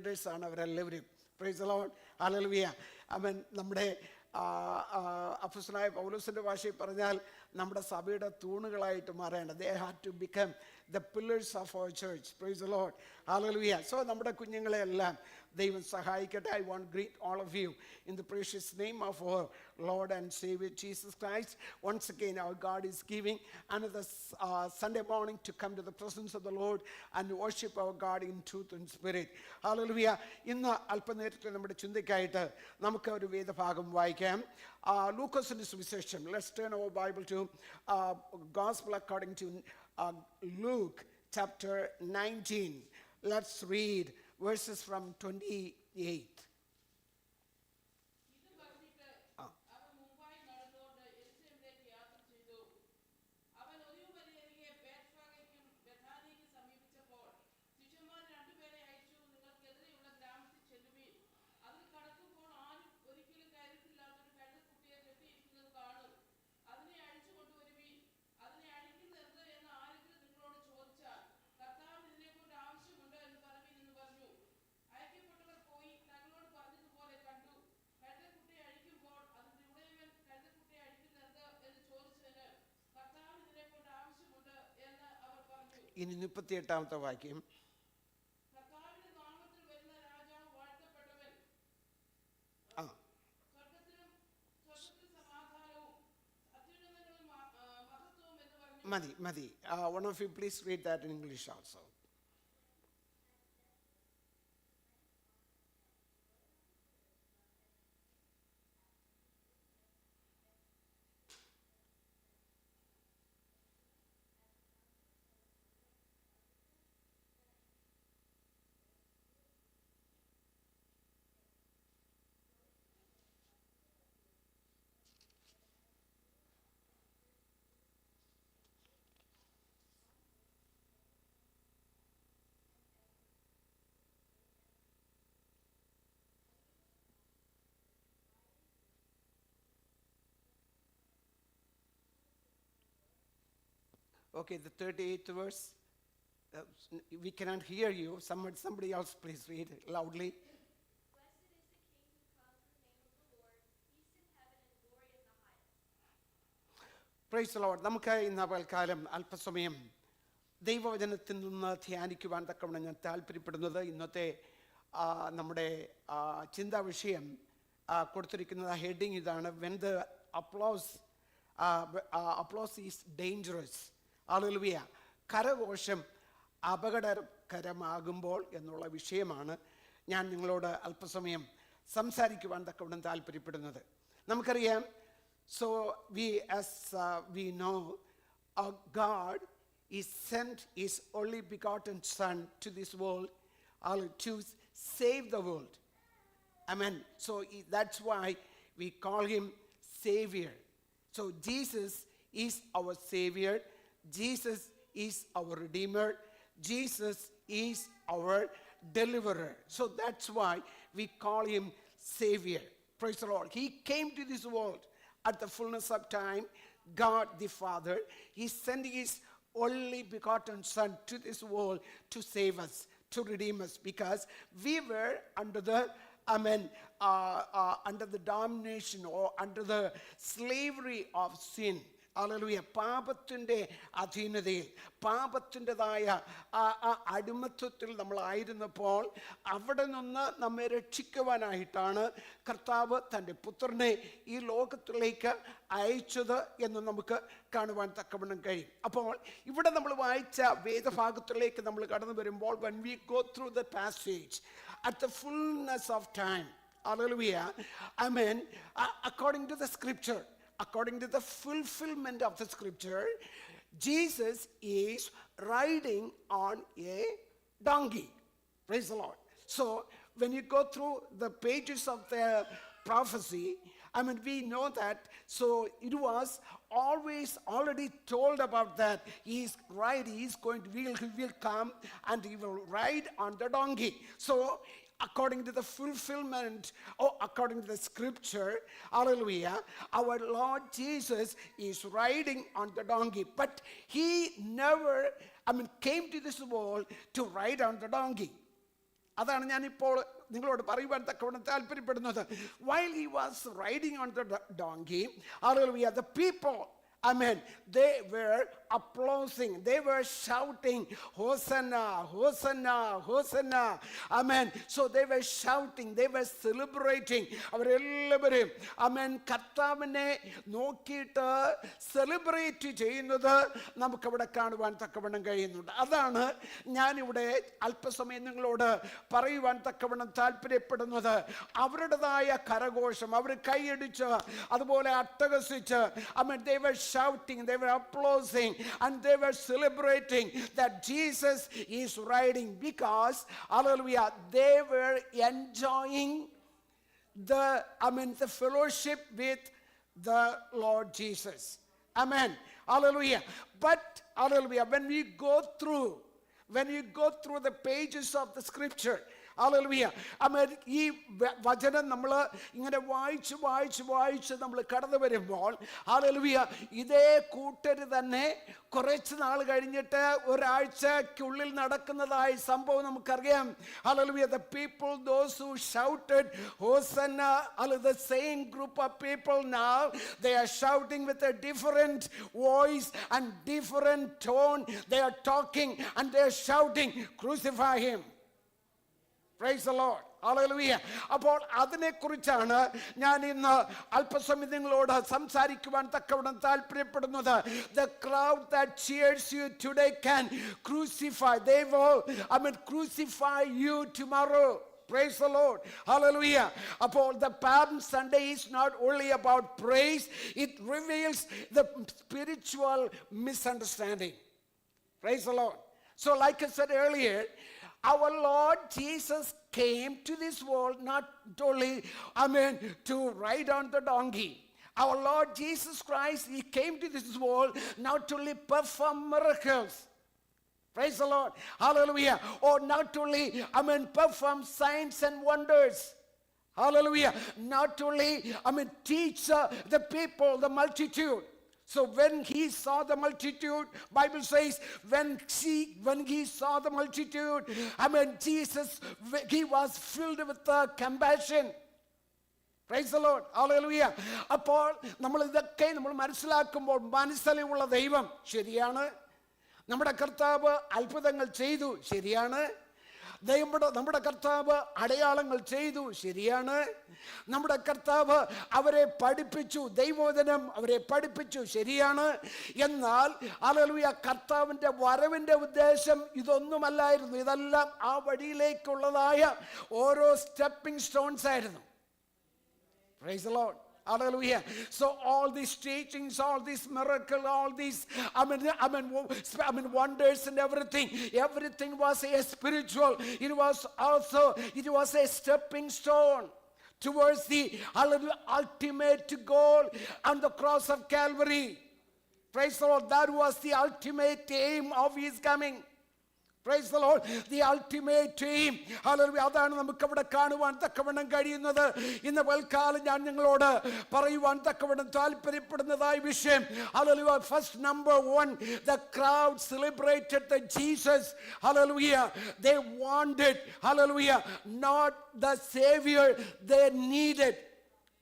Leaders ആണ് അവരെല്ലാവരും. Praise the lord, hallelujah. ആമേൻ. നമ്മുടെ അപ്പോസ്തലനായ പൗലോസിൻ്റെ ഭാഷയിൽ പറഞ്ഞാൽ നമ്മുടെ സഭയുടെ തൂണുകളായിട്ട് മാറേണ്ടത്. They had to become the pillars of our church. Praise the Lord, hallelujah. So നമ്മുടെ കുഞ്ഞുങ്ങളെ എല്ലാം ദൈവം സഹായിക്കട്ടെ. I want to greet all of you in the precious name of our Lord and Savior Jesus Christ. Once again our God is giving another Sunday morning to come to the presence of the Lord and worship our God in truth and spirit. Hallelujah. ഇന്ന് അല്പനേരത്തിൽ നമ്മുടെ ചിന്തയ്ക്കായിട്ട് നമുക്ക് ഒരു വേദഭാഗം വായിക്കാം. ലൂക്കോസിന്റെ സുവിശേഷം. Let's turn our Bible to Gospel according to Luke chapter 19. Let's read verses from 28. ഇനി 38-ാമത്തെ വാക്യം. മതി. One of you please read that in English also. Okay, the 38th verse. We cannot hear you. Somebody else please read loudly. Blessed is the King who comes in the name of the Lord. Peace in heaven and glory in the highest. Praise the Lord. നമുക്ക് ഇന്ന് പകൽക്കാലം അല്പസമയം ദൈവവചനത്തിൽ നിന്ന് ധ്യാനിക്കുവാൻ തക്കവണ്ണം ഞാൻ താല്പര്യപ്പെടുന്നത്. ഇന്നത്തെ നമ്മുടെ ചിന്താ വിഷയം കൊടുത്തിരിക്കുന്നത് ഹെഡിങ് ഇതാണ്: When the applause is dangerous. Hallelujah. കരഘോഷം അപകടകരമാകുമ്പോൾ എന്നുള്ള വിഷയമാണ് ഞാൻ നിങ്ങളോട് അല്പസമയം സംസാരിക്കുവാൻ തക്കവണ്ണം താല്പര്യപ്പെടുന്നത്. നമുക്കറിയാം, so as we know, God is sent his only begotten Son to this world to save the world. Amen. So that's why we call him Savior. So Jesus is our Savior. Jesus is our Redeemer. Jesus is our Deliverer. So that's why we call him Savior. Praise the Lord. He came to this world at the fullness of time. God the Father, he sent his only begotten Son to this world to save us, to redeem us, because we were under the under the domination or under the slavery of sin. Hallelujah. പാപത്തിൻ്റെ അധീനതയിൽ, പാപത്തിൻ്റെതായ അടിമത്വത്തിൽ നമ്മളായിരുന്നപ്പോൾ അവിടെ നിന്ന് നമ്മെ രക്ഷിക്കുവാനായിട്ടാണ് കർത്താവ് തൻ്റെ പുത്രനെ ഈ ലോകത്തിലേക്ക് അയച്ചത് എന്ന് നമുക്ക് കാണുവാൻ തക്കവണ്ണം കഴിയും. അപ്പോൾ ഇവിടെ നമ്മൾ വായിച്ച വേദഭാഗത്തിലേക്ക് നമ്മൾ കടന്നു വരുമ്പോൾ, when we go through the passage at the fullness of time, hallelujah, amen, according to the scripture, according to the fulfillment of the scripture, Jesus is riding on a donkey. Praise the Lord. So when you go through the pages of the prophecy, we know that, so it was already told about that. He will come and he will ride on the donkey. So according to the fulfillment, or according to the scripture, hallelujah, our Lord Jesus is riding on the donkey. But he never came to this world to ride on the donkey. അതാണ് ഞാനിപ്പോൾ നിങ്ങളോട് പറയുവാൻ തക്കവണ്ണം താല്പര്യപ്പെടുന്നത്. While he was riding on the donkey, hallelujah, the people, amen, they were applauding, they were shouting, Hosanna, Hosanna, Hosanna, amen. So they were shouting, they were celebrating. അവരെല്ലാവരും amen കർത്താവിനെ നോക്കിയിട്ട് celebrate ചെയ്യുന്നത് നമുക്കവിടെ കാണുവാൻ തക്കവണ്ണം കഴിയുന്നുണ്ട്. അതാണ് ഞാനിവിടെ അല്പസമയം നിങ്ങളോട് പറയുവാൻ തക്കവണ്ണം താല്പര്യപ്പെടുന്നത്. അവരുടേതായ കരഘോഷം, അവർ കൈയടിച്ച് അതുപോലെ അട്ടഹസിച്ച് amen, they were shouting, they were applauding, and they were celebrating that Jesus is riding, because hallelujah, they were enjoying the fellowship with the Lord Jesus. Amen. Hallelujah. But hallelujah, when we go through the pages of the scripture, hallelujah, ഈ വചനം നമ്മൾ ഇങ്ങനെ വായിച്ച് നമ്മൾ കടന്നു വരുമ്പോൾ hallelujah, ഇതേ കൂട്ടര് തന്നെ കുറച്ച് നാൾ കഴിഞ്ഞിട്ട് ഒരാഴ്ചക്കുള്ളിൽ നടക്കുന്നതായ സംഭവം നമുക്കറിയാം. hallelujah, the people, those who shouted Hosanna, the same group of people now, they are shouting with a different voice and different tone. They are talking and they are shouting, crucify him. Praise the Lord. Hallelujah. അപ്പോൾ അതിനെക്കുറിച്ചാണ് ഞാൻ ഇന്ന് അല്പസമയം നിങ്ങളോട് സംസാരിക്കുവാൻ തക്കവണ്ണം താല്പര്യപ്പെടുന്നത്. The crowd that cheers you today can crucify. They will crucify you tomorrow. Praise the Lord. Hallelujah. അപ്പോൾ the Palm Sunday is not only about praise, it reveals the spiritual misunderstanding. Praise the Lord. So like I said earlier, our Lord Jesus came to this world not only, to ride on the donkey. Our Lord Jesus Christ, he came to this world not only perform miracles. Praise the Lord. Hallelujah. Or not only, perform signs and wonders. Hallelujah. Not only, teach the people, the multitude. So when he saw the multitude, Bible says, when he saw the multitude, Jesus, he was filled with compassion. Praise the Lord. Hallelujah. അപ്പോൾ നമ്മൾ ഇതൊക്കെ നമ്മൾ മനസ്സിലാക്കുമ്പോൾ മനസ്സിലുള്ള ദൈവം ശരിയാണ്. നമ്മുടെ കർത്താവ് അത്ഭുതങ്ങൾ ചെയ്തു, ശരിയാണ്. നമ്മുടെ കർത്താവ് അടയാളങ്ങൾ ചെയ്തു, ശരിയാണ്. നമ്മുടെ കർത്താവ് അവരെ പഠിപ്പിച്ചു, ദൈവവചനം അവരെ പഠിപ്പിച്ചു, ശരിയാണ്. എന്നാൽ ഹല്ലേലൂയ, കർത്താവിൻ്റെ വരവിൻ്റെ ഉദ്ദേശം ഇതൊന്നുമല്ലായിരുന്നു. ഇതെല്ലാം ആ വഴിയിലേക്കുള്ളതായ ഓരോ സ്റ്റെപ്പിംഗ് സ്റ്റോൺസ് ആയിരുന്നു. Praise the Lord. Hallelujah. So all these teachings, all these miracles, all these wonders and everything was a spiritual. It was a stepping stone towards the ultimate goal on the cross of Calvary. Praise the Lord. That was the ultimate aim of his coming. Praise the Lord. The ultimate aim. Hallelujah. അതാണ് നമുക്ക് അവിടെ കാണുവാൻ തക്കവണ്ണം കഴിയുന്നത്. ഇന്ന് പൽക്കാലം ഞാൻ നിങ്ങളോട് പറയുവാൻ തക്കവണ്ണം താല്പര്യപ്പെടുന്നതായ വിഷയം. Hallelujah. First, number one, the crowd celebrated the Jesus. Hallelujah. They wanted, hallelujah, not the Savior they needed.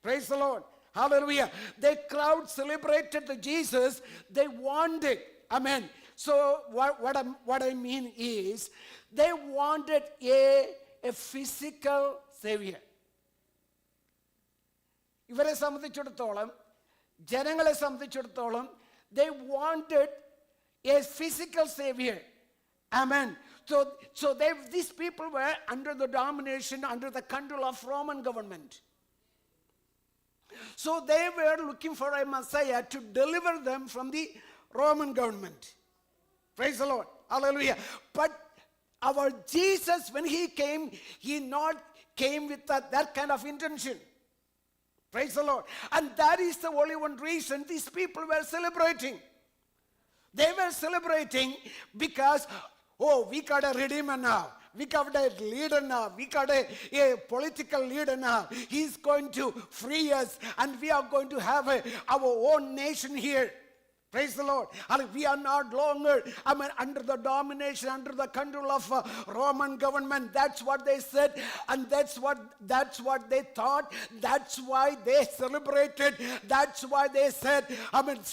Praise the Lord. Hallelujah. The crowd celebrated the Jesus they wanted. Amen. So what I mean is, they wanted a physical savior. ഇവരെ സംബന്ധിച്ചിടത്തോളം, ജനങ്ങളെ സംബന്ധിച്ചിടത്തോളം, they wanted a physical savior. Amen. So these people were under the domination, under the control of Roman government. So they were looking for a Messiah to deliver them from the Roman government. Praise the Lord. Hallelujah. But our Jesus, when he came, he not came with that kind of intention. Praise the Lord. And that is the only one reason these people were celebrating. They were celebrating because, we got a redeemer now. We got a leader now. We got a political leader now. He's going to free us, and we are going to have our own nation here. Praise the Lord. We are not longer, under the domination, under the control of Roman government. That's what they said, and that's what they thought. That's why they celebrated. That's why they said,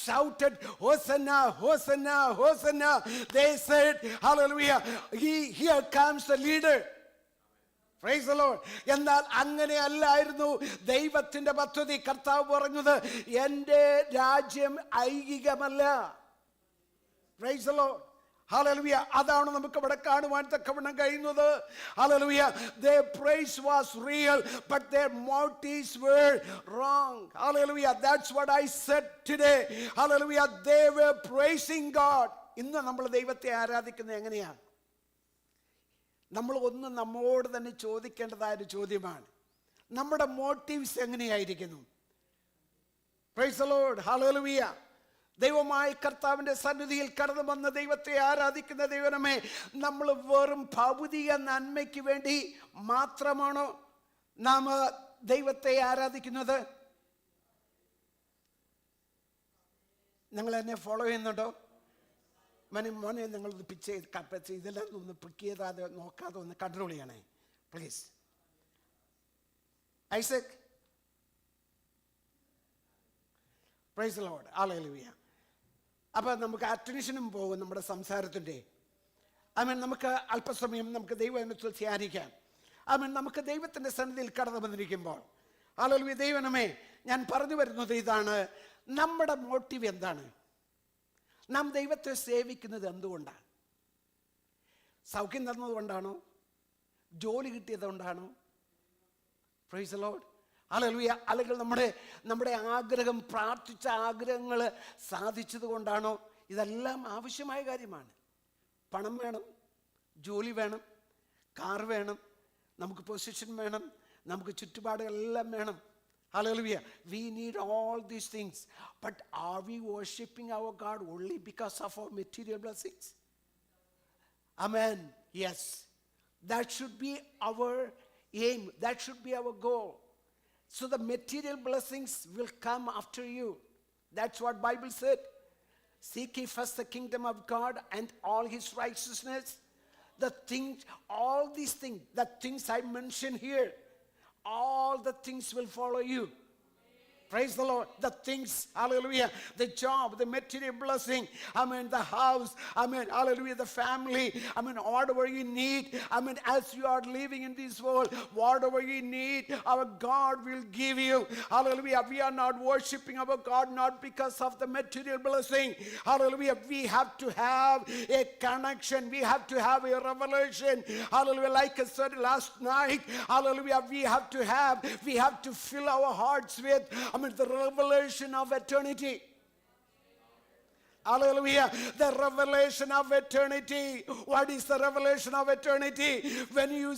shouted, Hosanna, Hosanna, Hosanna. They said, hallelujah, here comes the leader. Praise the Lord. എന്നാൽ അങ്ങനെയല്ലായിരുന്നു ദൈവത്തിന്റെ പദ്ധതി. കർത്താവ് പറഞ്ഞത്, എൻ്റെ രാജ്യം ഐഹികമല്ല. Praise the Lord. Hallelujah. അതാണ് നമുക്ക് ഇവിടെ കാണുവാൻ തക്കവണ്ണം കഴിയുന്നത്. Hallelujah. Their praise was real, but their motives were wrong. Hallelujah. That's what I said today. Hallelujah. They were praising God. ഇന്ന് നമ്മൾ ദൈവത്തെ ആരാധിക്കുന്നത് എങ്ങനെയാണ്? നമ്മൾ ഒന്ന് നമ്മോട് തന്നെ ചോദിക്കേണ്ടതായൊരു ചോദ്യമാണ്. നമ്മുടെ മോട്ടീവ്സ് എങ്ങനെയായിരിക്കുന്നു? Praise the lord. ഹല്ലേലൂയ. ദൈവമായ കർത്താവിൻ്റെ സന്നിധിയിൽ കടന്നു വന്ന ദൈവത്തെ ആരാധിക്കുന്ന ദൈവമേ, നമ്മൾ വെറും ഭൗതിക നന്മയ്ക്ക് വേണ്ടി മാത്രമാണോ നാം ദൈവത്തെ ആരാധിക്കുന്നത്? നിങ്ങൾ എന്നെ ഫോളോ ചെയ്യുന്നുണ്ടോ? മോനെ നിങ്ങൾ പിച്ച് ചെയ്ത് ഇതെല്ലാം ഒന്ന് പിക്ക് ചെയ്താതെ നോക്കാതെ ഒന്ന് കൺട്രോൾ ചെയ്യണേ please. Isaac, price the lord. Hallelujah. അപ്പം നമുക്ക് അറ്റൻഷനും പോകും നമ്മുടെ സംസാരത്തിൻ്റെ. നമുക്ക് അല്പസമയം നമുക്ക് ദൈവത്തിൽ ധ്യാനിക്കാം. നമുക്ക് ദൈവത്തിൻ്റെ സന്നിധിയിൽ കടന്നു വന്നിരിക്കുമ്പോൾ, ഹല്ലേലൂയ, ദൈവമേ, ഞാൻ പറഞ്ഞു വരുന്നത് ഇതാണ്. നമ്മുടെ മോട്ടീവ് എന്താണ്? നാം ദൈവത്തെ സേവിക്കുന്നത് എന്തുകൊണ്ടാണ്? സൗഖ്യം തന്നതുകൊണ്ടാണോ? ജോലി കിട്ടിയതുകൊണ്ടാണോ? Praise the lord. ഹല്ലേലൂയ. അല്ലെങ്കിൽ നമ്മുടെ ആഗ്രഹം, പ്രാർത്ഥിച്ച ആഗ്രഹങ്ങൾ സാധിച്ചത് കൊണ്ടാണോ? ഇതെല്ലാം ആവശ്യമായ കാര്യമാണ്. പണം വേണം, ജോലി വേണം, കാർ വേണം, നമുക്ക് പൊസിഷൻ വേണം, നമുക്ക് ചുറ്റുപാടുകളെല്ലാം വേണം. Hallelujah. We need all these things. But are we worshiping our God only because of our material blessings? Amen. Yes. That should be our aim. That should be our goal. So the material blessings will come after you. That's what Bible said. Seek ye first the kingdom of God and all his righteousness. The things, all these things, the things I mentioned here, all the things will follow you. Praise the Lord. The things, hallelujah, the job, the material blessing, the house, hallelujah, the family, whatever you need, as you are living in this world, whatever you need, our God will give you. Hallelujah. We are not worshiping our God not because of the material blessing. Hallelujah. We have to have a connection. We have to have a revelation. Hallelujah. Like I said last night, hallelujah, we have to fill our hearts with the revelation of eternity. Hallelujah. The revelation of eternity. What is the revelation of eternity? When you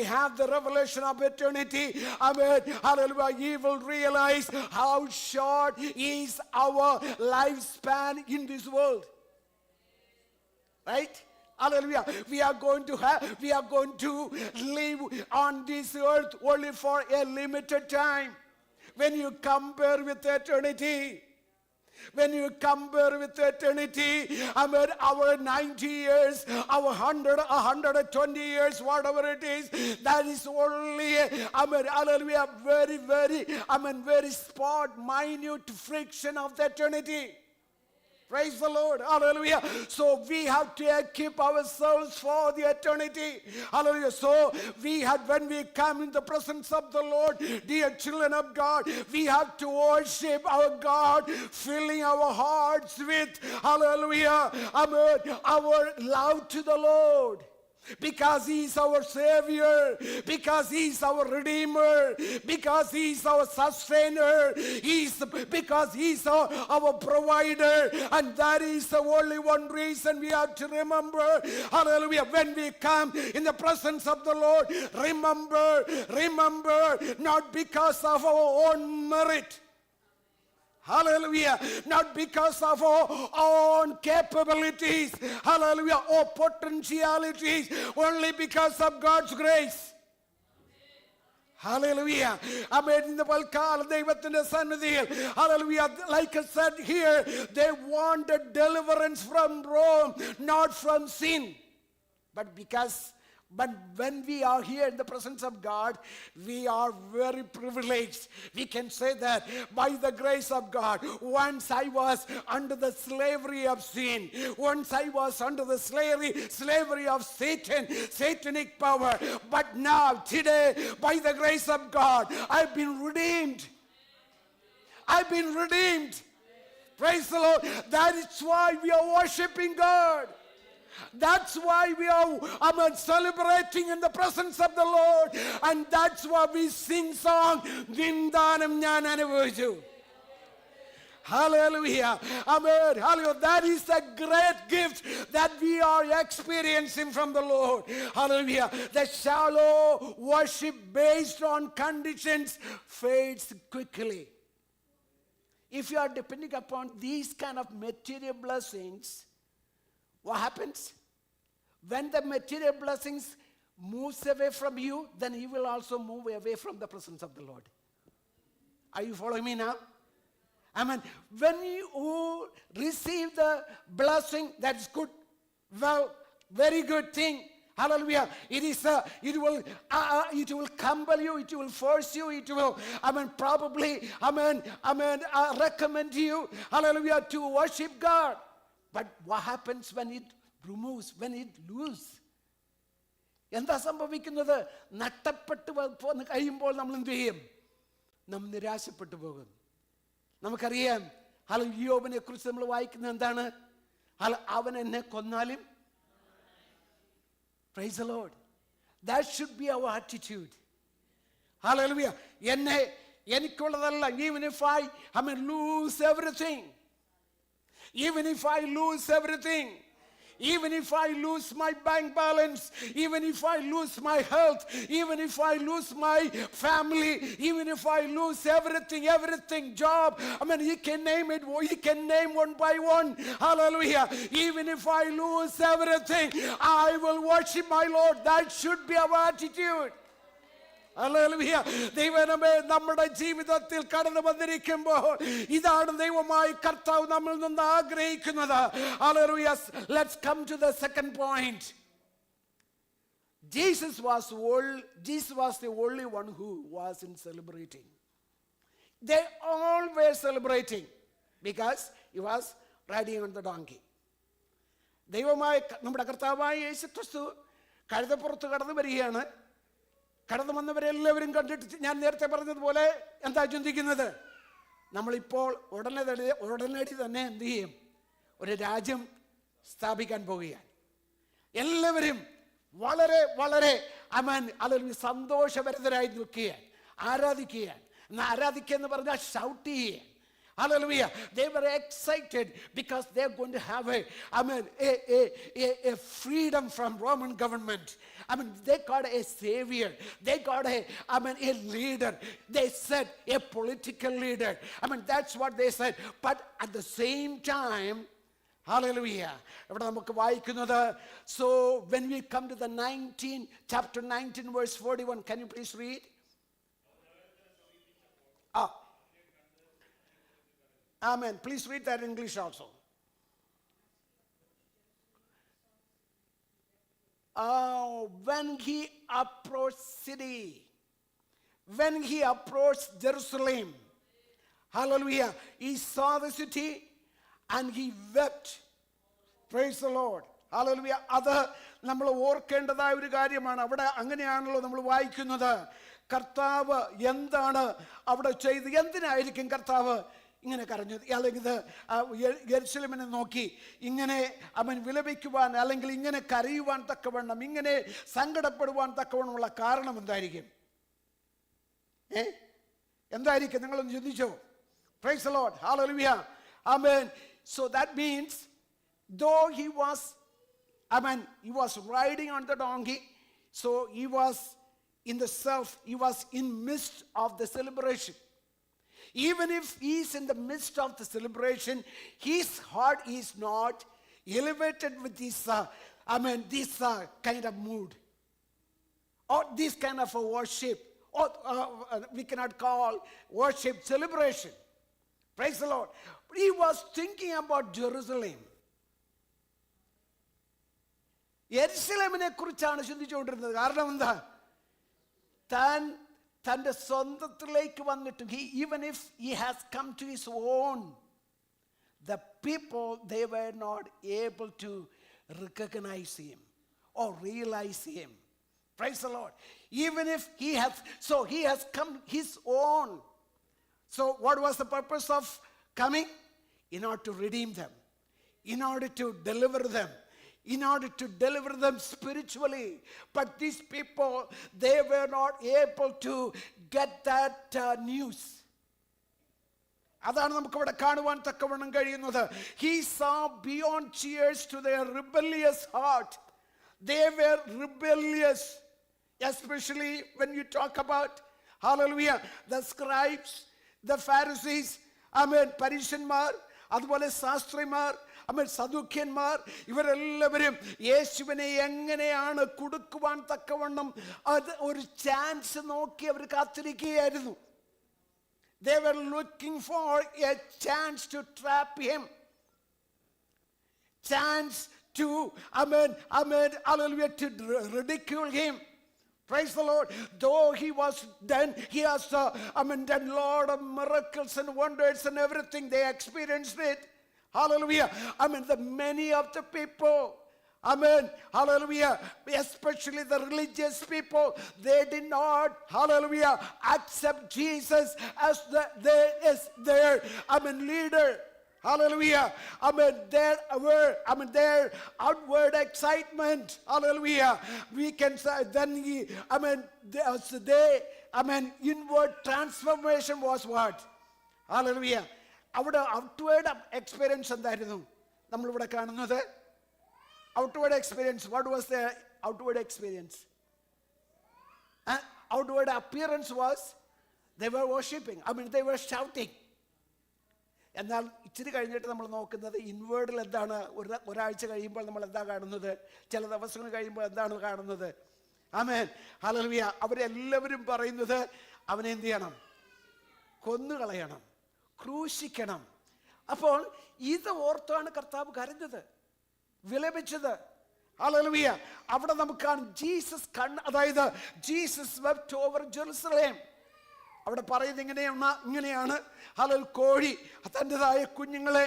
have the revelation of eternity, hallelujah, you will realize how short is our lifespan in this world. Right? Hallelujah. We are going to live on this earth only for a limited time. When you compare with eternity, our 90 years, our 120 years, whatever it is, that is only, hallelujah, very, very, very spot, minute fraction of the eternity. Praise the Lord. Hallelujah. So we have to equip ourselves for the eternity. Hallelujah. So when we come in the presence of the Lord, dear children of God, we have to worship our God, filling our hearts with, hallelujah, our love to the Lord. Because he is our Savior, because he is our Redeemer, because he is our Sustainer, because he is our Provider, and that is the only one reason we have to remember. Hallelujah. When we come in the presence of the Lord, remember, not because of our own merit. Hallelujah. Not because of our own capabilities, hallelujah, or potentialities, only because of God's grace. Hallelujah. Amen. In the Balkal, ദൈവത്തിന്റെ സന്നിധിയിൽ, hallelujah, like I said here, they wanted deliverance from Rome, not from sin. But when we are here in the presence of God, we are very privileged. We can say that by the grace of God, once I was under the slavery of sin, once I was under the slavery of Satan, satanic power, but now, today, by the grace of God, I've been redeemed. I've been redeemed. Praise the Lord. That is why we are worshiping God. That's why we are celebrating in the presence of the Lord. And that's why we sing song, Vindanam Njan Anubhavichu. Hallelujah. Amen. Hallelujah. That is a great gift that we are experiencing from the Lord. Hallelujah. The shallow worship based on conditions fades quickly. If you are depending upon these kind of material blessings, what happens? When the material blessings moves away from you, then you will also move away from the presence of the Lord. Are you following me now? Amen. When you receive the blessing, that's good. Well, very good thing. Hallelujah. It will compel you, it will force you, it will, probably, recommend you, hallelujah, to worship God. But what happens when it removes, when it loses? എന്താ സംഭവിക്കുന്നത്? നഷ്ടപ്പെട്ടു കഴിയുമ്പോൾ നമ്മൾ എന്ത് ചെയ്യും? നാം നിരാശപ്പെട്ടു പോകും. നമുക്കറിയാം, യോബിനെ കുറിച്ച് നമ്മൾ വായിക്കുന്നത് എന്താണ്? അവൻ എന്നെ കൊന്നാലും. Praise the Lord. That should be our attitude. Hallelujah. എനിക്കുള്ളതല്ല, even if I lose everything. Even if I lose everything, even if I lose my bank balance, even if I lose my health, even if I lose my family, even if I lose everything, job, he can name it, he can name one by one. Hallelujah. Even if I lose everything, I will worship my Lord. That should be our attitude. Hallelujah. ദൈവമേ, നമ്മുടെ ജീവിതത്തിൽ കടന്നു വന്നിരിക്കുമ്പോൾ ഇതാണ് ദൈവമായി കർത്താവ് നമ്മിൽ നിന്ന് ആഗ്രഹിക്കുന്നത്. Hallelujah. Let's come to the second point. Jesus was the only one who wasn't celebrating. They all were celebrating because he was riding on the donkey. ദൈവമായ നമ്മുടെ കർത്താവായ യേശുക്രിസ്തു കഴുതപ്പുറത്ത് കടന്നു വരികയാണ്. കടന്നു വന്നവരെല്ലാവരും കണ്ടിട്ട് ഞാൻ നേരത്തെ പറഞ്ഞതുപോലെ എന്താ ചിന്തിക്കുന്നത്? നമ്മളിപ്പോൾ ഉടനടി തന്നെ എന്ത് ചെയ്യും? ഒരു രാജ്യം സ്ഥാപിക്കാൻ പോവുകയാണ്. എല്ലാവരും വളരെ വളരെ അല്ലെങ്കിൽ സന്തോഷഭരിതരായി നിൽക്കുകയാണ്, ആരാധിക്കുകയാണ്. ആരാധിക്കുക എന്ന് പറഞ്ഞാൽ ഷൗട്ട് ചെയ്യുക. Hallelujah. They were excited because they're going to have a freedom from Roman government. They got a savior. They got a leader. They said a political leader. That's what they said. But at the same time, hallelujah. ഇവിടെ നമുക്ക് വായിക്കുന്നത്, so when we come to the chapter 19 verse 41, can you please read? Amen. Please read that in English also. When he approached city, when he approached Jerusalem, hallelujah, he saw the city and he wept. Praise the Lord. Hallelujah. അത് നമ്മൾ ഓർക്കേണ്ടതായ ഒരു കാര്യമാണ്. അവിടെ അങ്ങനെയാണല്ലോ നമ്മൾ വായിക്കുന്നത്. കർത്താവ് എന്താണ് അവിടെ ചെയ്ത്? എന്തിനായിരിക്കും കർത്താവ് ഇങ്ങനെ കരഞ്ഞു? അല്ലെങ്കിൽ യെരൂശലേമിനെ നോക്കി ഇങ്ങനെ വിലപിക്കുവാൻ, അല്ലെങ്കിൽ ഇങ്ങനെ കരയുവാൻ തക്കവണ്ണം, ഇങ്ങനെ സങ്കടപ്പെടുവാൻ തക്കവണ്ണമുള്ള കാരണം എന്തായിരിക്കും? എന്തായിരിക്കും? നിങ്ങളൊന്ന് ചിന്തിച്ചോ? Praise the Lord. Hallelujah. Amen. So that means, though he was riding on the donkey, so he was in midst of the celebration. Even if he is in the midst of the celebration, his heart is not elevated with this kind of mood or this kind of a worship or we cannot call worship celebration. Praise the Lord. But he was thinking about Jerusalem. യെരുശലേമിനെ കുറിച്ചാണ് ചിന്തിച്ചുകൊണ്ടിരുന്നത്. കാരണം എന്താ? തൻ്റെ സ്വന്തത്തിലേക്ക് വന്നിട്ടും even if he has come to his own, the people, they were not able to recognize him or realize him. Praise the Lord. Even if he has come his own. So what was the purpose of coming? In order to redeem them, in order to deliver them, in order to deliver them spiritually. But these people, they were not able to get that news. അതാണ് നമുക്ക് ഇവിടെ കാണുവാൻ തക്കവണ്ണം കഴിയുന്നത്. He saw beyond tears to their rebellious heart. They were rebellious, especially when you talk about, hallelujah, the scribes, the Pharisees, പരീശന്മാർ, അതുപോലെ ശാസ്ത്രിമാർ, സദൂക്യന്മാർ, ഇവരെല്ലാവരും യേശുവിനെ എങ്ങനെയാണ് കൊടുക്കുവാൻ തക്കവണ്ണം അത് ഒരു ചാൻസ് നോക്കി അവർ കാത്തിരിക്കുകയായിരുന്നു. They were looking for a chance to trap him, chance to hallelujah, to ridicule him. Praise the Lord. Though he has done a lot of miracles and wonders and everything, they experienced it. Hallelujah. The many of the people, hallelujah, especially the religious people, they did not, hallelujah, accept Jesus as their leader. Hallelujah. Their outward excitement, hallelujah, we can say, then inward transformation was what? Hallelujah. അവിടെ outward experience എന്തായിരുന്നു നമ്മളിവിടെ കാണുന്നത്? Outward experience. What was the outward experience? Outward appearance was they were worshiping. They were shouting. എന്നാൽ ഇച്ചിരി കഴിഞ്ഞിട്ട് നമ്മൾ നോക്കുന്നത് ഇൻവേർഡിൽ എന്താണ്? ഒരാഴ്ച കഴിയുമ്പോൾ നമ്മൾ എന്താ കാണുന്നത്? ചില ദിവസങ്ങൾ കഴിയുമ്പോൾ എന്താണ് കാണുന്നത്? ആമേൻ, ഹല്ലേലൂയ. അവരെല്ലാവരും പറയുന്നത് അവനെ എന്ത് ചെയ്യണം? കൊന്നുകളയണം, ക്രൂശിക്കണം. അപ്പോൾ ഇത് ഓർത്താണ് കർത്താവ് കരഞ്ഞത്, വിലപിച്ചത്. ഹല്ലേലൂയ. അവിടെ നമുക്കാണ് ജീസസ് അതായത് ജീസസ് wept over Jerusalem. അവിടെ പറയുന്നത് ഇങ്ങനെയാണ്, ഹല്ലേലൂയ, കോഴി തൻ്റെതായ കുഞ്ഞുങ്ങളെ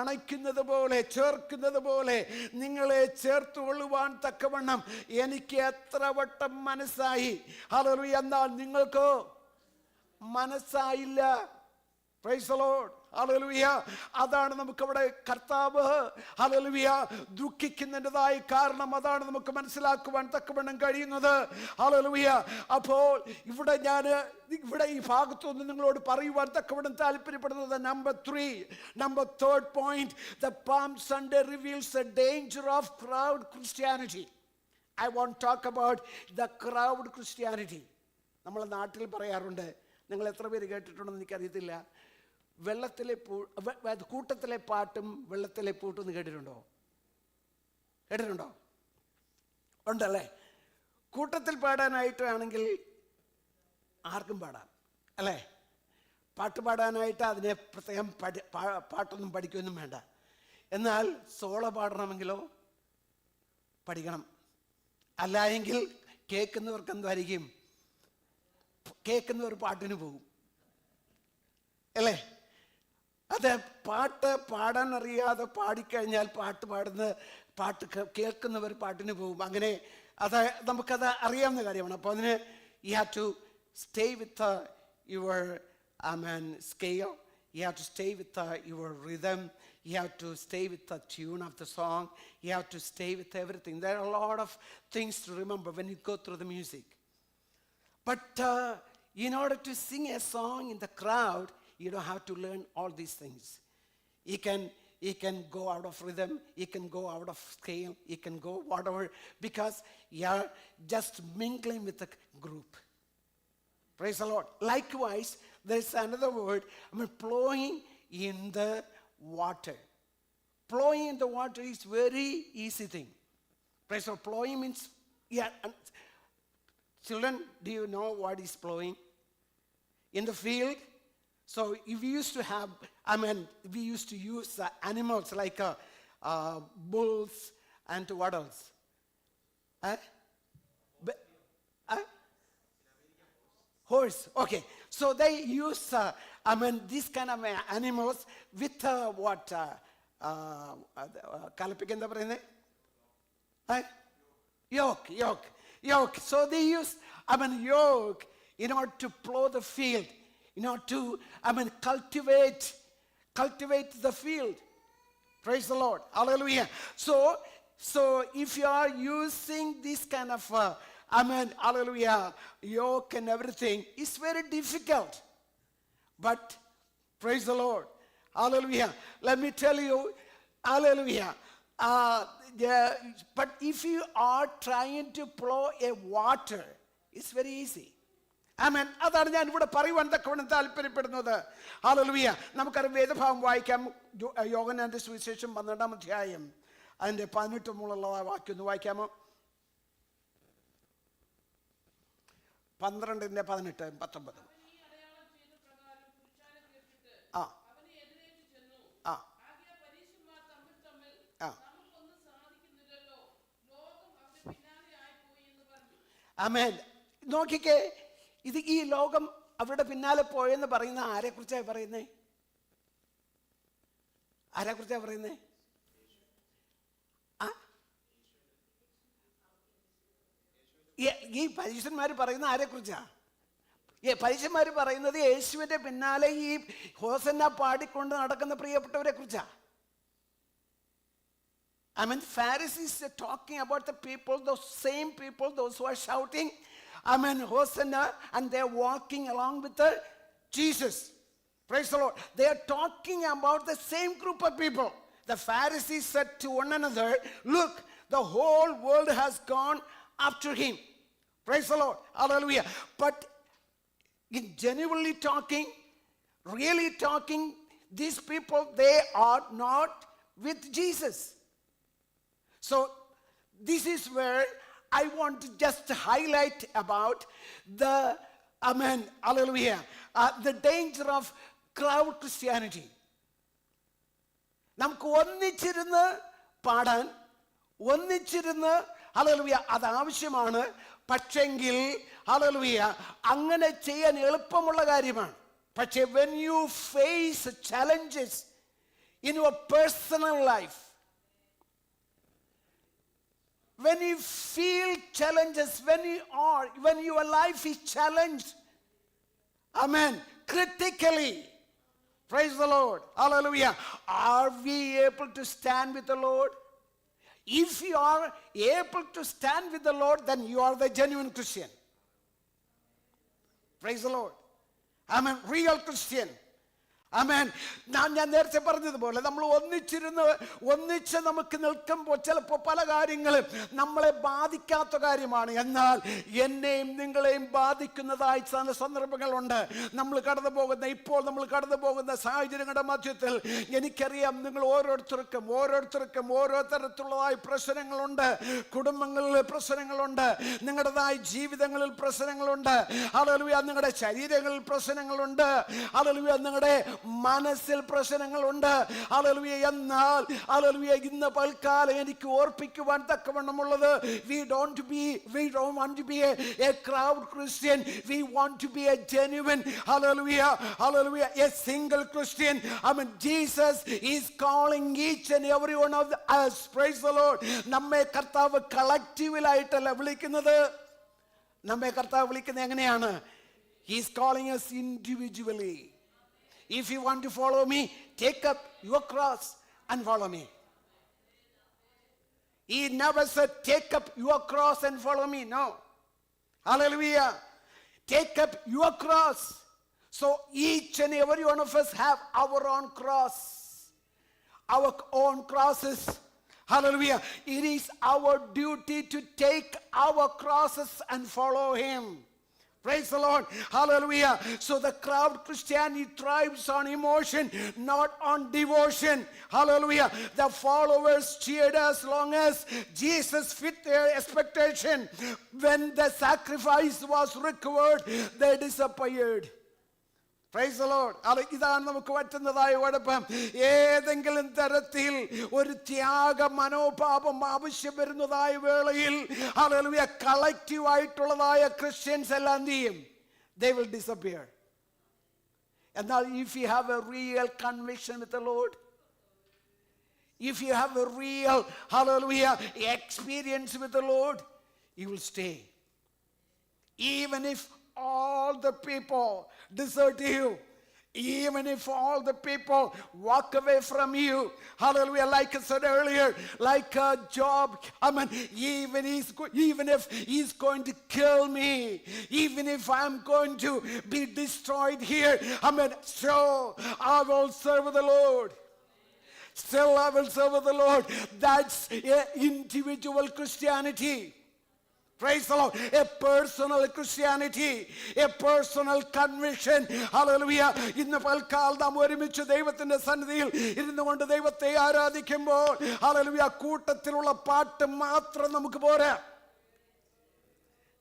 അണയ്ക്കുന്നത് പോലെ, ചേർക്കുന്നത് പോലെ നിങ്ങളെ ചേർത്ത് കൊള്ളുവാൻ തക്കവണ്ണം എനിക്ക് എത്ര വട്ടം മനസ്സായി. ഹല്ലേലൂയ. എന്നാൽ നിങ്ങൾക്കോ മനസ്സായില്ല. Praise the Lord. Hallelujah. അതാണ് നമുക്കവിടെ കർത്താവ്, ഹല്ലേലൂയ, ദുഃഖിക്കുന്നതിൻ്റെതായ കാരണം അതാണ് നമുക്ക് മനസ്സിലാക്കുവാൻ തക്കവണ്ണം കഴിയുന്നത്. ഹല്ലേലൂയ. അപ്പോൾ ഇവിടെ ഈ ഭാഗത്തൊന്ന് നിങ്ങളോട് പറയുവാൻ തക്കവണ്ണം താല്പര്യപ്പെടുന്നത് number third point, the Palm Sunday reveals the danger of crowd Christianity. I want to talk about the crowd Christianity. നമ്മളെ നാട്ടിൽ പറയാറുണ്ട്, നിങ്ങൾ എത്ര പേര് കേട്ടിട്ടുണ്ടെന്ന് എനിക്കറിയത്തില്ല, കൂട്ടത്തിലെ പാട്ടും വെള്ളത്തിലെ പൂട്ടും എന്ന് കേട്ടിട്ടുണ്ടോ? ഉണ്ടല്ലേ? കൂട്ടത്തിൽ പാടാനായിട്ടാണെങ്കിൽ ആർക്കും പാടാം, അല്ലേ? പാട്ട് പാടാനായിട്ട് അതിനെ പ്രത്യേകം പാട്ടൊന്നും പഠിക്കുകയൊന്നും വേണ്ട. എന്നാൽ സോളോ പാടണമെങ്കിലോ പഠിക്കണം. അല്ല എങ്കിൽ കേൾക്കുന്നവർക്ക് എന്തായിരിക്കും? കേൾക്കുന്നവർ പാട്ടിന് പോകും, അല്ലേ? അത് പാട്ട് പാടാൻ അറിയാതെ പാടിക്കഴിഞ്ഞാൽ പാട്ട് കേൾക്കുന്നവർ പാട്ടിന് പോകും. അങ്ങനെ നമുക്കത് അറിയാവുന്ന കാര്യമാണ്. അപ്പോൾ അതിന് you have to stay with your scale. You have to stay with your rhythm. You have to stay with the tune of the song. You have to stay with everything. There are a lot of things to remember when you go through the music. But in order to sing a song in the crowd, you don't have to learn all these things. You can go out of rhythm, you can go out of scale, you can go whatever, because you are just mingling with the group. Praise the Lord. Likewise, there's another word, plowing in the water. Plowing in the water is very easy thing. Praise the Lord. Plowing means, Children, do you know what is plowing? In the field. So if we used to have, we used to use animals like bulls and what else? Horse. Okay. So they use, these kind of animals with what? Kalapik എന്താ പറയുന്നത്? Yoke. So they use, yoke in order to plow the field, in order to, cultivate the field. Praise the Lord. Hallelujah. So if you are using this kind of, hallelujah, yoke and everything, it's very difficult. But praise the Lord. Hallelujah. Let me tell you, hallelujah. But if you are trying to plow a water, it's very easy. അതാണ് ഞാൻ ഇവിടെ പറയുവാൻ തക്കവണ്ണം താല്പര്യപ്പെടുന്നത്. Hallelujah. നമുക്കറിയാം, വേദഭാഗം വായിക്കാം. യോഹന്നാന്റെ സുവിശേഷം 12-ാം അധ്യായം അതിന്റെ 18 മുതലുള്ള വാക്യം ഒന്ന് വായിക്കാമോ? 12:18-19. ആമേൻ. നോക്കിക്കേ, ഇത് ഈ ലോകം അവരുടെ പിന്നാലെ പോയെന്ന് പറയുന്ന ആരെക്കുറിച്ചാണ് പറയുന്നത്? ആരെക്കുറിച്ചാണ് പറയുന്നത്? ഈ പരീക്ഷന്മാർ പറയുന്ന ആരെക്കുറിച്ചാ? പരീക്ഷന്മാർ പറയുന്നത് യേശുവിന്റെ പിന്നാലെ ഈ ഹോസന്ന പാടിക്കൊണ്ട് നടക്കുന്ന പ്രിയപ്പെട്ടവരെ കുറിച്ചാ. Pharisees are talking about the people, those same people, those who are shouting, Hosanna, and they're walking along with Jesus. Praise the Lord. They are talking about the same group of people. The Pharisees said to one another, look, the whole world has gone after him. Praise the Lord. Hallelujah. But in genuinely talking, really talking, these people, they are not with Jesus. So this is where I want to just highlight about the, hallelujah, the danger of crowd Christianity. നമുക്ക് ഒന്നിച്ചിരുന്ന് പാടാൻ, ഒന്നിച്ചിരുന്ന് hallelujah അത് ആവശ്യമാണ്. പക്ഷെങ്കിൽ hallelujah അങ്ങനെ ചെയ്യാൻ എളുപ്പമുള്ള കാര്യമാണ്. പക്ഷേ when you face challenges in your personal life, when you feel challenges, when your life is challenged, critically, praise the Lord, hallelujah, are we able to stand with the Lord? If you are able to stand with the Lord, then you are the genuine Christian. Praise the Lord. Real Christian. ഞാൻ നേരത്തെ പറഞ്ഞതുപോലെ നമ്മൾ ഒന്നിച്ച് നമുക്ക് നിൽക്കുമ്പോൾ ചിലപ്പോൾ പല കാര്യങ്ങളും നമ്മളെ ബാധിക്കാത്ത കാര്യമാണ്. എന്നാൽ എന്നെയും നിങ്ങളെയും ബാധിക്കുന്നതായ ചില സന്ദർഭങ്ങളുണ്ട്. ഇപ്പോൾ നമ്മൾ കടന്നു പോകുന്ന സാഹചര്യങ്ങളുടെ മധ്യത്തിൽ എനിക്കറിയാം നിങ്ങൾ ഓരോരുത്തർക്കും ഓരോ തരത്തിലുള്ളതായ പ്രശ്നങ്ങളുണ്ട്. കുടുംബങ്ങളിൽ പ്രശ്നങ്ങളുണ്ട്, നിങ്ങളുടേതായ ജീവിതങ്ങളിൽ പ്രശ്നങ്ങളുണ്ട്, ഹല്ലേലൂയ, നിങ്ങളുടെ ശരീരങ്ങളിൽ പ്രശ്നങ്ങളുണ്ട്, ഹല്ലേലൂയ, നിങ്ങളുടെ മനസ്സിൽ പ്രശ്നങ്ങളുണ്ട്, ഹല്ലേലൂയ. എന്നാൽ ഹല്ലേലൂയ ഇന്ന് പൽക്കാലം എനിക്ക് ഓർപ്പിക്കുവാൻ തക്കവണ്ണമുള്ളത്, we don't want to be a crowd Christian. We want to be a genuine, hallelujah, a single Christian. Jesus is calling each and every one of us. Praise the Lord. നമ്മെ കർത്താവ് കളക്റ്റീവിലായിട്ടല്ല വിളിക്കുന്നത്. നമ്മെ കർത്താവ് വിളിക്കുന്നത് എങ്ങനെയാണ്? He is calling us individually. If you want to follow me, take up your cross and follow me. He never said, take up your cross and follow me. No. Hallelujah. Take up your cross. So each and every one of us have our own cross. Our own crosses. Hallelujah. It is our duty to take our crosses and follow him. Praise the Lord. Hallelujah. So the crowd Christianity thrives on emotion, not on devotion. Hallelujah. The followers cheered as long as Jesus fit their expectation. When the sacrifice was recovered, they disappeared. Praise the Lord. ഇതാണ് നമുക്ക് പറ്റുന്നതായ കുഴപ്പം. ഏതെങ്കിലും തരത്തിൽ ഒരു ത്യാഗ മനോഭാവം ആവശ്യം വരുന്നതായ വേളയിൽ ഹല്ലേലൂയ കളക്റ്റീവ് ആയിട്ടുള്ളതായ ക്രിസ്ത്യൻസ് എല്ലാം എന്ത് ചെയ്യും? They will disappear. എന്നാൽ if you have a real conviction with the Lord, if you have a real hallelujah experience with the Lord, you will stay. Even if all the people desert you, even if all the people walk away from you, hallelujah, like I said earlier, like Job, I mean, even if he's going to kill me, even if I'm going to be destroyed here, I mean, so I will serve the Lord. Still I will serve the Lord. That's individual Christianity. Praise the Lord. A personal Christianity, a personal conviction. Hallelujah. ഇന്ന് പൽക്കാലം നാം ഒരുമിച്ച് ദൈവത്തിന്റെ സന്നിധിയിൽ ഇരുന്നുകൊണ്ട് ദൈവത്തെ ആരാധിക്കുമ്പോൾ hallelujah കൂട്ടത്തിലുള്ള പാട്ട് മാത്രം നമുക്ക് പോരാ.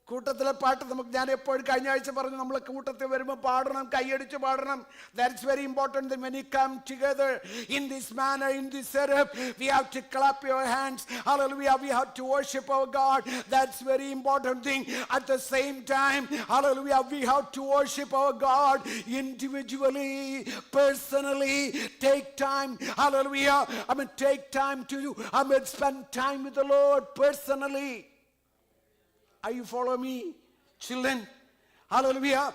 കൂട്ടത്തിലെ പാട്ട് നമുക്ക് ഞാൻ എപ്പോഴും കഴിഞ്ഞ ആഴ്ച പറഞ്ഞു നമ്മൾ കൂട്ടത്തിൽ വരുമ്പോൾ പാടണം, കൈയടിച്ച് പാടണം. That's very important that when you come together in this manner, in this setup, we have to clap your hands. Hallelujah. We have to worship our God. That's very important thing. At the same time, hallelujah, we have to worship our God individually, personally. Take time, hallelujah. Take time to spend time with the Lord personally. Are you following me, children? Hallelujah.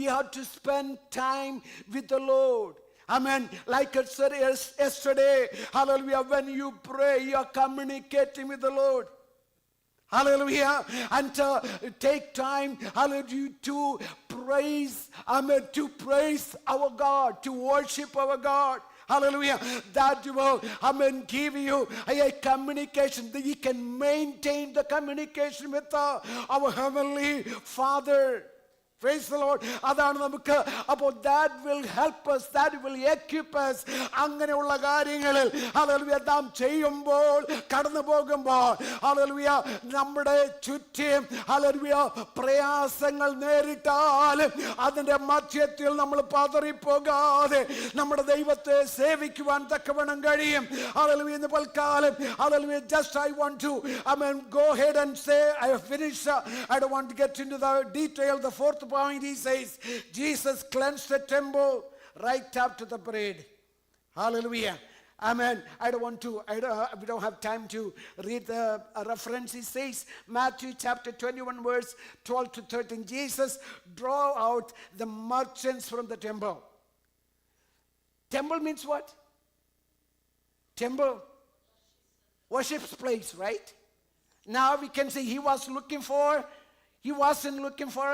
You have to spend time with the Lord. Like I said yesterday, hallelujah, when you pray, you are communicating with the Lord. Hallelujah. And take time, hallelujah, to praise, to praise our God, to worship our God. Hallelujah. That will, give you a communication that you can maintain the communication with our Heavenly Father. Praise the Lord. അതാണ് നമുക്ക് അപ്പോൾ that will help us, that will equip us. അങ്ങനെയുള്ള കാര്യങ്ങളിൽ hallelujah നാം ചെയ്യുമ്പോൾ കടന്നു പോകുമ്പോൾ hallelujah നമ്മുടെ ചുറ്റും ഹല്ലേലൂയ പ്രയാസങ്ങൾ നേരിട്ടാലും അതിന്റെ മധ്യത്തിൽ നമ്മൾ പതറിപ്പോകാതെ നമ്മുടെ ദൈവത്തെ സേവിക്കുവാൻ തക്കവണ്ണം കഴിയും. ഹല്ലേലൂയ ഇന്ന് പൽക്കാലം hallelujah just I want to go ahead and say I have finished. I don't want to get into the detail. The fourth point, he says Jesus cleansed the temple right after the parade. Hallelujah. Amen. We don't have time to read the reference. He says, Matthew chapter 21 verse 12 to 13, Jesus drove out the merchants from the temple. Temple means what? Temple, worship's place, right? Now we can say he wasn't looking for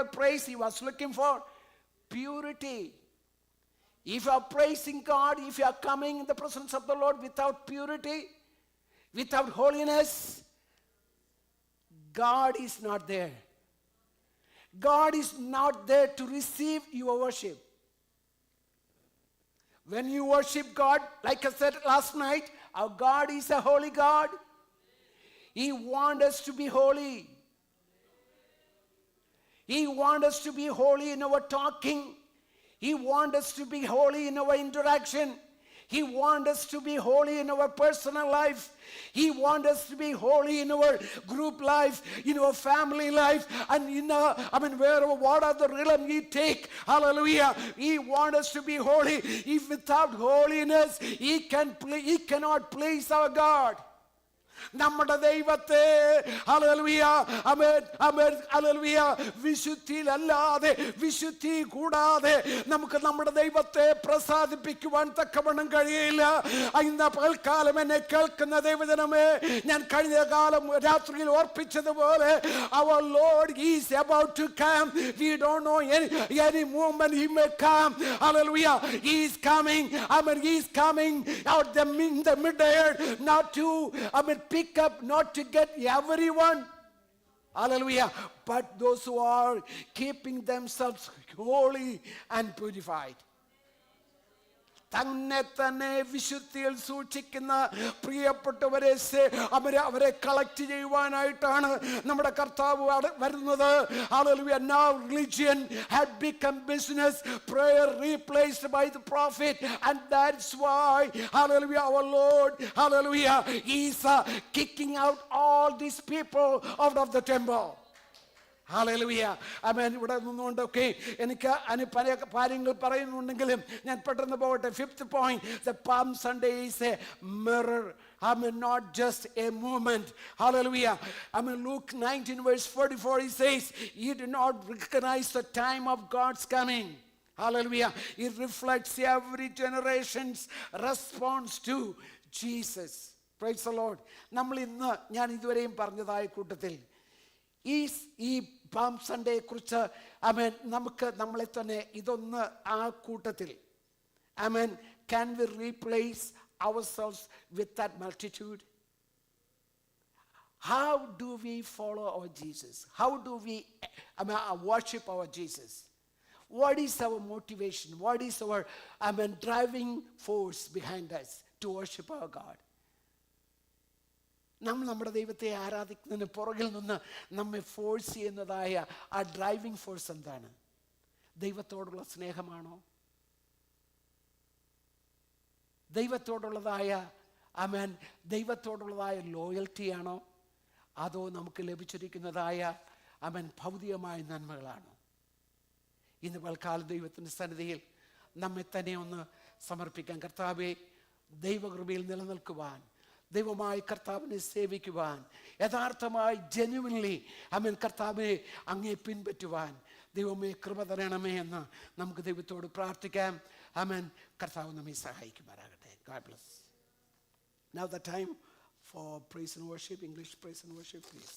a praise, he was looking for purity. If you are praising God, if you are coming in the presence of the Lord without purity, without holiness, God is not there. God is not there to receive your worship. When you worship God, like I said last night, our God is a holy God. He wants us to be holy. He wants us to be holy in our talking. He wants us to be holy in our interaction. He wants us to be holy in our personal life. He wants us to be holy in our group life, in our family life, and wherever, what are the realm we take. Hallelujah. He wants us to be holy. If without holiness, he cannot please our God. നമ്മുടെ ദൈവത്തെ hallelujah hallelujah വിശുദ്ധിയിലല്ലാതെ വിശുദ്ധി കൂടാതെ നമുക്ക് നമ്മുടെ ദൈവത്തെ പ്രസാദിപ്പിക്കുവാൻ തക്കവണ്ണം കഴിയില്ല. ഇന്ന് പൽക്കാലം എന്നെ കേൾക്കുന്ന ദൈവജനമേ, ഞാൻ കഴിഞ്ഞ കാലം രാത്രിയിൽ ഓർപ്പിച്ചതുപോലെ our Lord is about to come. We don't know any moment he may come. Hallelujah. He is coming. He is coming out in the midair, not to pick up, not to get everyone. Hallelujah. But those who are keeping themselves holy and purified. തന്നെ തന്നെ വിശുദ്ധിയിൽ സൂക്ഷിക്കുന്ന പ്രിയപ്പെട്ടവരെ അവരെ collect ചെയ്യുവാനായിട്ടാണ് നമ്മുടെ കർത്താവ് വരുന്നത്. Hallelujah. Now religion had become business, prayer replaced by the prophet, and that's why, hallelujah, our Lord, hallelujah, is kicking out all these people out of the temple. Hallelujah. Amen. ഇവിടെ നിന്നുകൊണ്ടൊക്കെ എനിക്ക് പല കാര്യങ്ങൾ പറയുന്നുണ്ടെങ്കിലും ഞാൻ പെട്ടെന്ന് പോകട്ടെ. Fifth point, the Palm Sunday is a mirror. Not just a movement. Hallelujah. Luke 19 verse 44, he says, "You do not recognize the time of God's coming." Hallelujah. It reflects every generation's response to Jesus. Praise the Lord. നമ്മൾ ഇന്ന് ഞാൻ ഇതുവരെയും പറഞ്ഞതായ കൂട്ടത്തിൽ ഈ palm സൺഡേയെ കുറിച്ച് നമുക്ക് നമ്മളെ തന്നെ ഇതൊന്ന് ആ കൂട്ടത്തിൽ can we replace ourselves with that multitude? How do we follow our Jesus? How do we worship our Jesus? What is our motivation? What is our driving force behind us to worship our God? നമ്മൾ നമ്മുടെ ദൈവത്തെ ആരാധിക്കുന്നതിന് പുറകിൽ നിന്ന് നമ്മെ force ചെയ്യുന്നതായ ആ driving force എന്താണ്? ദൈവത്തോടുള്ള സ്നേഹമാണോ? ദൈവത്തോടുള്ളതായ ലോയൽറ്റിയാണോ? അതോ നമുക്ക് ലഭിച്ചിരിക്കുന്നതായ ഭൗതികമായ നന്മകളാണോ? ഇന്ന് പൽക്കാലം ദൈവത്തിൻ്റെ സന്നിധിയിൽ നമ്മെ തന്നെ ഒന്ന് സമർപ്പിക്കാൻ. കർത്താവേ, ദൈവകൃപയിൽ നിലനിൽക്കുവാൻ, ദൈവമായി കർത്താവിനെ സേവിക്കുവാൻ, യഥാർത്ഥമായി ജെന്യുവൻലി കർത്താവിനെ അങ്ങേ പിൻപറ്റുവാൻ ദൈവമേ കൃപ തരണമേ എന്ന് നമുക്ക് ദൈവത്തോട് പ്രാർത്ഥിക്കാം. കർത്താവ് നമ്മെ സഹായിക്കുമാറാകട്ടെ. God bless. Now the time for praise and worship. English praise and worship, please.